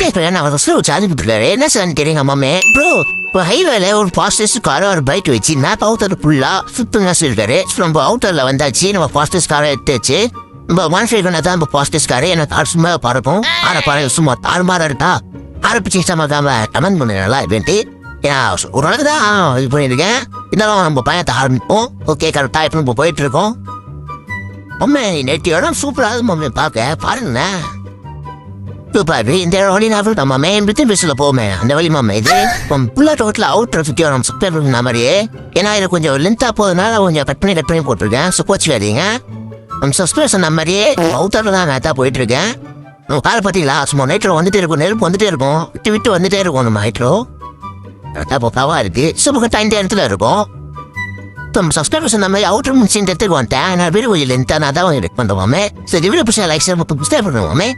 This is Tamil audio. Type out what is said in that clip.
இப்போ நான் ஸ்லோ சார்ஜ் போட்டுருக்காரு என்ன சார் தெரியுங்க மாமே ப்ரோ இப்போ ஹைவேல ஒரு ஃபாஸ்டஸ்ட் காரை ஒரு பைக் வச்சு மேப் அவுட்டர் ஃபுல்லாக சுற்றுங்க சொல்லிருக்காரு ஸோ நம்ம அவுட்டரில் வந்தாச்சு நம்ம ஃபாஸ்டஸ்ட் காரை எடுத்துச்சு நம்ம மனுஷன் தான் இப்போ ஃபாஸ்டஸ்ட் காரை எனக்கு சும்மா பறக்கும் ஆனால் பறவை சும்மா தாறுமாறாக இருக்கா ஆரம்பிச்சு சமாதாம கமெண்ட் பண்ண நல்லா இவன்ட்டு ஒரு நாளைக்கு தான் இது பண்ணியிருக்கேன் இருந்தாலும் நம்ம பயணத்தை ஆரம்பிப்போம் ஓகே கரெக்டாக இப்போ நம்ம போயிட்டு இருக்கோம் மம்மி நேற்று இடம் சூப்பராக மம்மி பார்க்க பாருங்க சூப்பர் இந்த வழி நான் நம்ம பிரிட்டன் பஸ்ஸில் போமே அந்த வழி மாமா இது புல்லா ரோட்டில் அவுட்டர் சுற்றி வரோம் சுத்தர் பண்ண மாதிரியே ஏன்னா இது கொஞ்சம் லென்த்தாக போகிறதுனால கொஞ்சம் கட் பண்ணி போட்டிருக்கேன் ஸோ கோச்சு வேறீங்க சஸ்பென்ஸ் சொன்ன மாதிரியே அவுட்டரில் தான் நான் தான் போயிட்டு இருக்கேன் நம்ம காரை பார்த்தீங்களா சும்மா நைட்ரோ வந்துட்டே இருக்கும் நெருப்பு வந்துட்டே இருக்கும் விட்டு விட்டு வந்துட்டே இருக்கும் நம்ம நைட்ரோ கரெக்டாக பக்காவாக இருக்குது சூப்பர் டைம் இடத்துல இருக்கும் நம்ம சப்ஸ்கிரைபர்ஸ் அந்த மாதிரி அவுட்டர் முடிச்சு இந்த இடத்துக்கு வந்துட்டேன் நான் வீடு கொஞ்சம் லென்த்தாக நான் தான் ரெக் பண்ணுவோமே சரி வீடு பிடிச்சா லைக் புஸ்தகம் பண்ணுவோமே